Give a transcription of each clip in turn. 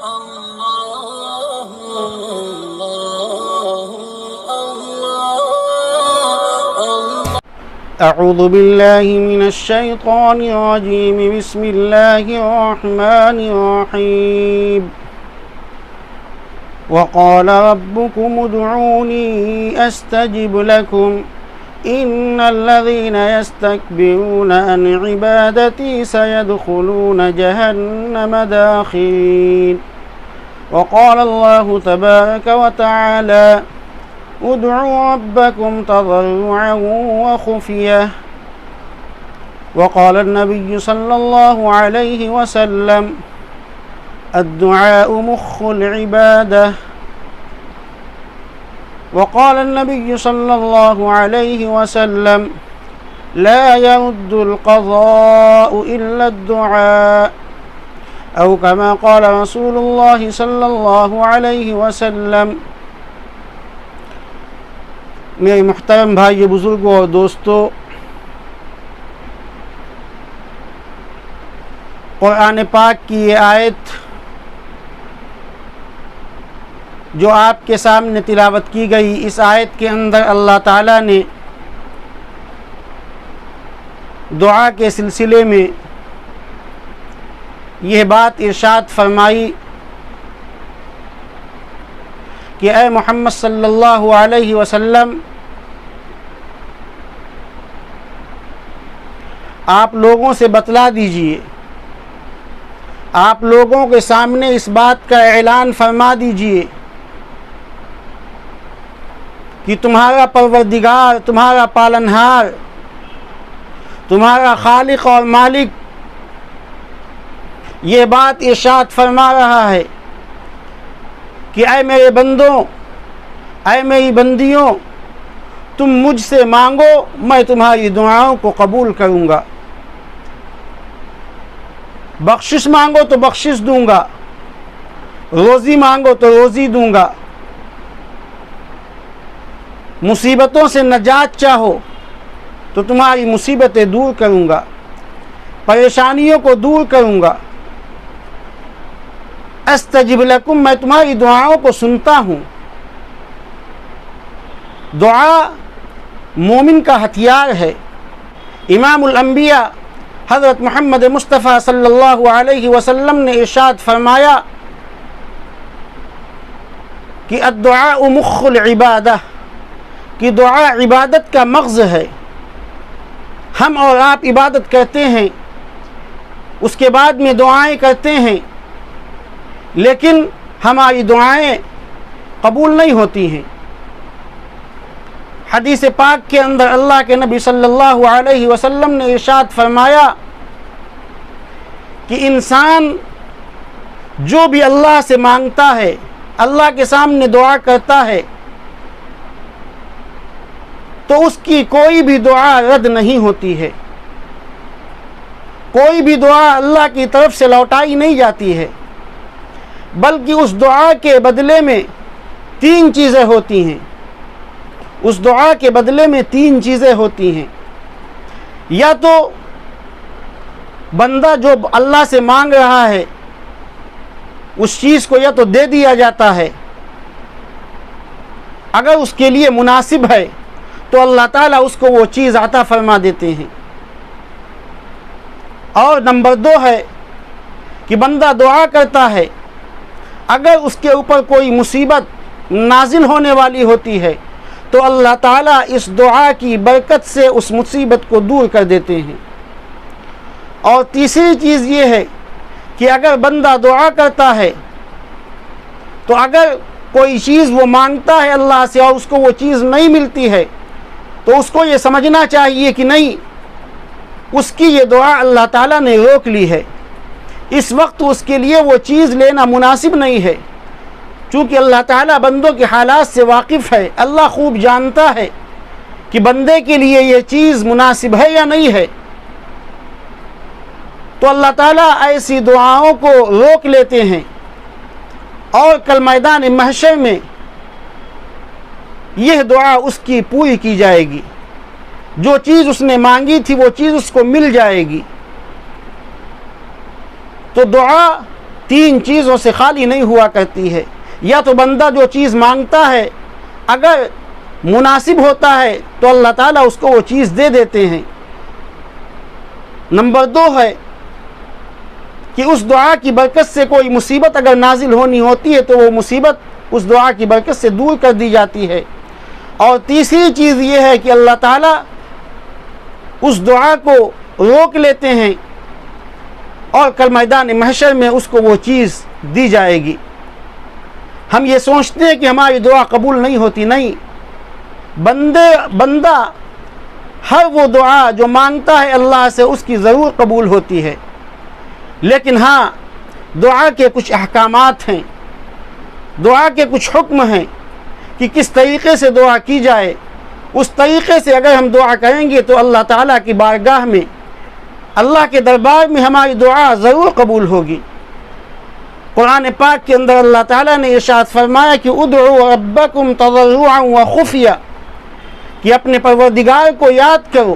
الله أعوذ بالله من الشيطان الرجيم بسم الله الرحمن الرحيم وقال ربكم ادعوني أستجب لكم إن الذين يستكبرون عن عبادتي سيدخلون جهنم داخرين وقال الله تبارك وتعالى ادعوا ربكم تضرعا وخفية وقال النبي صلى الله عليه وسلم الدعاء مخ العبادة وقال النبي صلى الله عليه وسلم لا يرد القضاء إلا الدعاء أو كما قال رسول الله صلى الله عليه وسلم۔ میرے محترم بھائی بزرگوں اور دوستو، قرآن پاک کی یہ آیت جو آپ کے سامنے تلاوت کی گئی، اس آیت کے اندر اللہ تعالیٰ نے دعا کے سلسلے میں یہ بات ارشاد فرمائی کہ اے محمد صلی اللہ علیہ وسلم، آپ لوگوں سے بتلا دیجئے، آپ لوگوں کے سامنے اس بات کا اعلان فرما دیجئے کہ تمہارا پروردگار، تمہارا پالنہار، تمہارا خالق اور مالک یہ بات ارشاد فرما رہا ہے کہ اے میرے بندوں، اے میری بندیوں، تم مجھ سے مانگو، میں تمہاری دعاؤں کو قبول کروں گا۔ بخشش مانگو تو بخشش دوں گا، روزی مانگو تو روزی دوں گا، مصیبتوں سے نجات چاہو تو تمہاری مصیبتیں دور کروں گا، پریشانیوں کو دور کروں گا۔ استجب لکم، میں تمہاری دعاؤں کو سنتا ہوں۔ دعا مومن کا ہتھیار ہے۔ امام الانبیاء حضرت محمد مصطفیٰ صلی اللہ علیہ وسلم نے ارشاد فرمایا کہ الدعاء مخ العبادہ، کہ دعا عبادت کا مغز ہے۔ ہم اور آپ عبادت کرتے ہیں، اس کے بعد میں دعائیں کرتے ہیں، لیکن ہماری دعائیں قبول نہیں ہوتی ہیں۔ حدیث پاک کے اندر اللہ کے نبی صلی اللہ علیہ وسلم نے ارشاد فرمایا کہ انسان جو بھی اللہ سے مانگتا ہے، اللہ کے سامنے دعا کرتا ہے، تو اس کی کوئی بھی دعا رد نہیں ہوتی ہے، کوئی بھی دعا اللہ کی طرف سے لوٹائی نہیں جاتی ہے، بلکہ اس دعا کے بدلے میں 3 چیزیں ہوتی ہیں۔ اس دعا کے بدلے میں 3 چیزیں ہوتی ہیں۔ یا تو بندہ جو اللہ سے مانگ رہا ہے اس چیز کو یا تو دے دیا جاتا ہے، اگر اس کے لیے مناسب ہے تو اللہ تعالیٰ اس کو وہ چیز عطا فرما دیتے ہیں۔ اور نمبر 2 ہے کہ بندہ دعا کرتا ہے، اگر اس کے اوپر کوئی مصیبت نازل ہونے والی ہوتی ہے تو اللہ تعالیٰ اس دعا کی برکت سے اس مصیبت کو دور کر دیتے ہیں۔ اور تیسری چیز یہ ہے کہ اگر بندہ دعا کرتا ہے تو اگر کوئی چیز وہ مانگتا ہے اللہ سے اور اس کو وہ چیز نہیں ملتی ہے تو اس کو یہ سمجھنا چاہیے کہ نہیں، اس کی یہ دعا اللہ تعالیٰ نے روک لی ہے، اس وقت اس کے لیے وہ چیز لینا مناسب نہیں ہے، چونکہ اللہ تعالیٰ بندوں کے حالات سے واقف ہے۔ اللہ خوب جانتا ہے کہ بندے کے لیے یہ چیز مناسب ہے یا نہیں ہے، تو اللہ تعالیٰ ایسی دعاؤں کو روک لیتے ہیں، اور کل میدان محشر میں یہ دعا اس کی پوری کی جائے گی، جو چیز اس نے مانگی تھی وہ چیز اس کو مل جائے گی۔ تو دعا تین چیزوں سے خالی نہیں ہوا کرتی ہے۔ یا تو بندہ جو چیز مانگتا ہے اگر مناسب ہوتا ہے تو اللہ تعالیٰ اس کو وہ چیز دے دیتے ہیں۔ نمبر دو ہے کہ اس دعا کی برکت سے کوئی مصیبت اگر نازل ہونی ہوتی ہے تو وہ مصیبت اس دعا کی برکت سے دور کر دی جاتی ہے۔ اور تیسری چیز یہ ہے کہ اللہ تعالیٰ اس دعا کو روک لیتے ہیں اور کل میدان محشر میں اس کو وہ چیز دی جائے گی۔ ہم یہ سوچتے ہیں کہ ہماری دعا قبول نہیں ہوتی، نہیں، بندہ ہر وہ دعا جو مانگتا ہے اللہ سے اس کی ضرور قبول ہوتی ہے، لیکن ہاں دعا کے کچھ احکامات ہیں، دعا کے کچھ حکم ہیں کہ کس طریقے سے دعا کی جائے۔ اس طریقے سے اگر ہم دعا کریں گے تو اللہ تعالیٰ کی بارگاہ میں، اللہ کے دربار میں ہماری دعا ضرور قبول ہوگی۔ قرآن پاک کے اندر اللہ تعالیٰ نے ارشاد فرمایا کہ ادعوا ربکم تضرعا وخفیا، کہ اپنے پروردگار کو یاد کرو،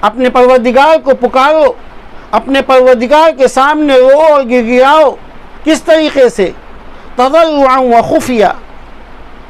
اپنے پروردگار کو پکارو، اپنے پروردگار کے سامنے رو اور گڑگڑاؤ۔ کس طریقے سے؟ تضرعا وخفیا،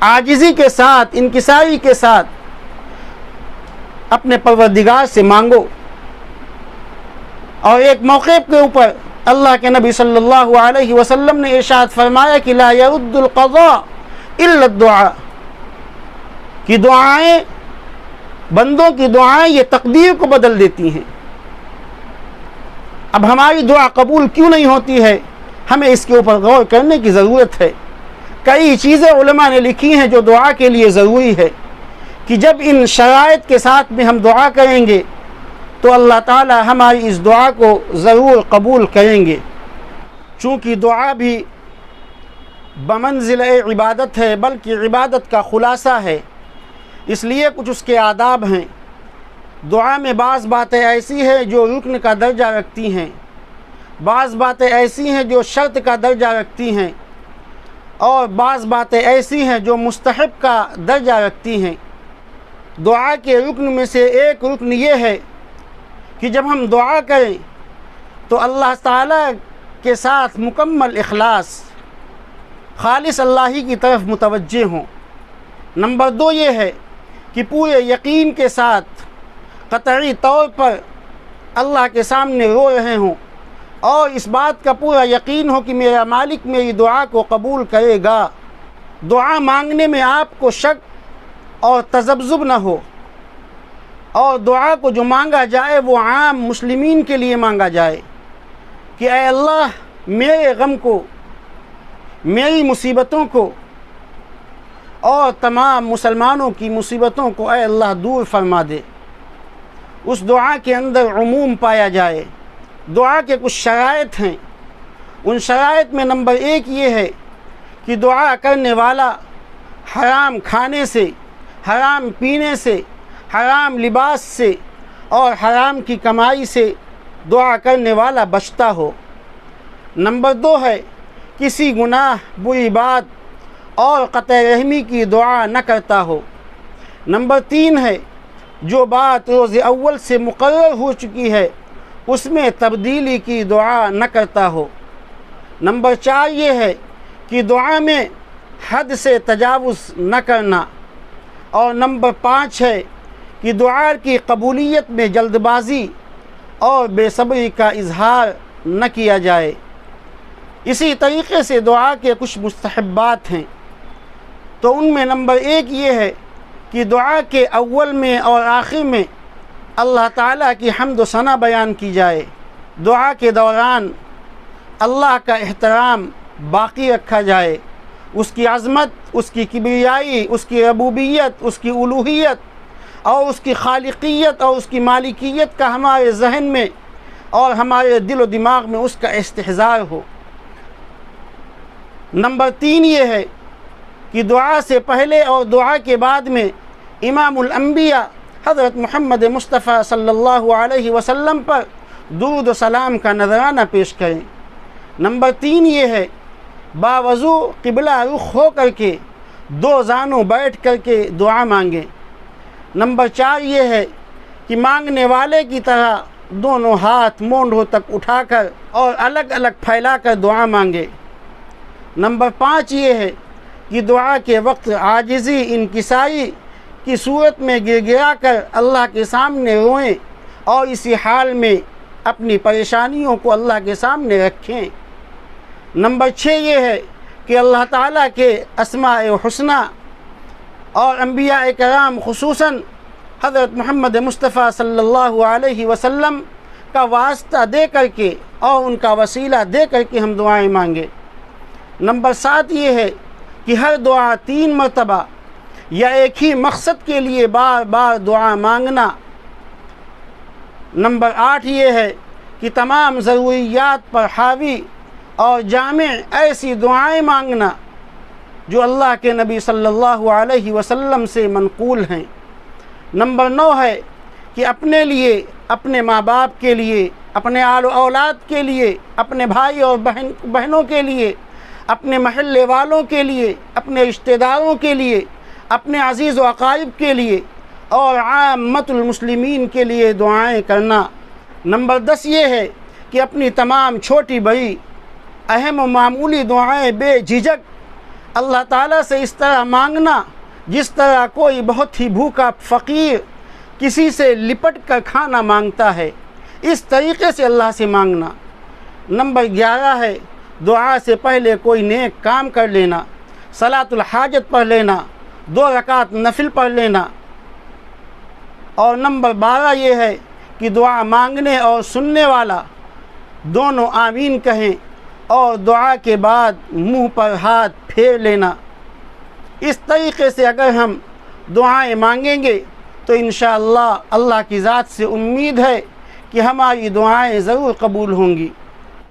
عاجزی کے ساتھ، انکساری کے ساتھ اپنے پروردگار سے مانگو۔ اور ایک موقع کے اوپر اللہ کے نبی صلی اللہ علیہ وسلم نے ارشاد فرمایا کہ لا يرد القضاء الا الدعاء، کہ دعائیں، بندوں کی دعائیں یہ تقدیر کو بدل دیتی ہیں۔ اب ہماری دعا قبول کیوں نہیں ہوتی ہے؟ ہمیں اس کے اوپر غور کرنے کی ضرورت ہے۔ کئی چیزیں علماء نے لکھی ہیں جو دعا کے لیے ضروری ہے، کہ جب ان شرائط کے ساتھ میں ہم دعا کریں گے تو اللہ تعالی ہماری اس دعا کو ضرور قبول کریں گے۔ چونکہ دعا بھی بمنزل عبادت ہے، بلکہ عبادت کا خلاصہ ہے، اس لیے کچھ اس کے آداب ہیں۔ دعا میں بعض باتیں ایسی ہیں جو رکن کا درجہ رکھتی ہیں، بعض باتیں ایسی ہیں جو شرط کا درجہ رکھتی ہیں، اور بعض باتیں ایسی ہیں جو مستحب کا درجہ رکھتی ہیں۔ دعا کے رکن میں سے ایک رکن یہ ہے کہ جب ہم دعا کریں تو اللہ تعالیٰ کے ساتھ مکمل اخلاص، خالص اللہ ہی کی طرف متوجہ ہوں۔ نمبر دو یہ ہے کہ پورے یقین کے ساتھ قطعی طور پر اللہ کے سامنے رو رہے ہوں، اور اس بات کا پورا یقین ہو کہ میرا مالک میری دعا کو قبول کرے گا۔ دعا مانگنے میں آپ کو شک اور تذبذب نہ ہو، اور دعا کو جو مانگا جائے وہ عام مسلمین کے لیے مانگا جائے کہ اے اللہ میرے غم کو، میری مصیبتوں کو، اور تمام مسلمانوں کی مصیبتوں کو اے اللہ دور فرما دے۔ اس دعا کے اندر عموم پایا جائے۔ دعا کے کچھ شرائط ہیں، ان شرائط میں نمبر ایک یہ ہے کہ دعا کرنے والا حرام کھانے سے، حرام پینے سے، حرام لباس سے اور حرام کی کمائی سے دعا کرنے والا بچتا ہو۔ نمبر دو ہے کسی گناہ، بری بات اور قطع رحمی کی دعا نہ کرتا ہو۔ نمبر تین ہے جو بات روز اول سے مقرر ہو چکی ہے اس میں تبدیلی کی دعا نہ کرتا ہو۔ نمبر چار یہ ہے کہ دعا میں حد سے تجاوز نہ کرنا۔ اور نمبر پانچ ہے کہ دعا کی قبولیت میں جلد بازی اور بے صبری کا اظہار نہ کیا جائے۔ اسی طریقے سے دعا کے کچھ مستحبات ہیں، تو ان میں نمبر ایک یہ ہے کہ دعا کے اول میں اور آخر میں اللہ تعالیٰ کی حمد و ثنا بیان کی جائے۔ دعا کے دوران اللہ کا احترام باقی رکھا جائے، اس کی عظمت، اس کی کبریائی، اس کی ربوبیت، اس کی الوہیت اور اس کی خالقیت اور اس کی مالکیت کا ہمارے ذہن میں اور ہمارے دل و دماغ میں اس کا استحضار ہو۔ نمبر تین یہ ہے کہ دعا سے پہلے اور دعا کے بعد میں امام الانبیاء حضرت محمد مصطفیٰ صلی اللہ علیہ وسلم پر درود و سلام کا نذرانہ پیش کریں۔ نمبر تین یہ ہے باوضو قبلہ رخ ہو کر کے دو زانوں بیٹھ کر کے دعا مانگیں۔ نمبر چار یہ ہے کہ مانگنے والے کی طرح دونوں ہاتھ مونڈھوں تک اٹھا کر اور الگ الگ پھیلا کر دعا مانگے۔ نمبر 5 یہ ہے کہ دعا کے وقت عاجزی انکساری کی صورت میں گر گرا کر اللہ کے سامنے روئیں اور اسی حال میں اپنی پریشانیوں کو اللہ کے سامنے رکھیں۔ نمبر 6 یہ ہے کہ اللہ تعالیٰ کے اسماء حسنی اور انبیاء کرام خصوصاً حضرت محمد مصطفیٰ صلی اللہ علیہ وسلم کا واسطہ دے کر کے اور ان کا وسیلہ دے کر کے ہم دعائیں مانگیں۔ نمبر 7 یہ ہے کہ ہر دعا 3 مرتبہ یا ایک ہی مقصد کے لیے بار بار دعا مانگنا۔ نمبر 8 یہ ہے کہ تمام ضروریات پر حاوی اور جامع ایسی دعائیں مانگنا جو اللہ کے نبی صلی اللہ علیہ وسلم سے منقول ہیں۔ نمبر 9 ہے کہ اپنے لیے، اپنے ماں باپ کے لیے، اپنے آل و اولاد کے لیے، اپنے بھائی اور بہنوں کے لیے، اپنے محلے والوں کے لیے، اپنے رشتہ داروں کے لیے، اپنے عزیز و اقارب کے لیے اور عامت المسلمین کے لیے دعائیں کرنا۔ نمبر 10 یہ ہے کہ اپنی تمام چھوٹی بڑی اہم و معمولی دعائیں بے جھجک اللہ تعالیٰ سے اس طرح مانگنا جس طرح کوئی بہت ہی بھوکا فقیر کسی سے لپٹ کر کھانا مانگتا ہے، اس طریقے سے اللہ سے مانگنا۔ نمبر 11 ہے دعا سے پہلے کوئی نیک کام کر لینا، صلاۃ الحاجت پڑھ لینا، 2 رکعت نفل پڑھ لینا۔ اور نمبر 12 یہ ہے کہ دعا مانگنے اور سننے والا دونوں آمین کہیں اور دعا کے بعد منہ پر ہاتھ پھیر لینا۔ اس طریقے سے اگر ہم دعائیں مانگیں گے تو انشاءاللہ اللہ کی ذات سے امید ہے کہ ہماری دعائیں ضرور قبول ہوں گی۔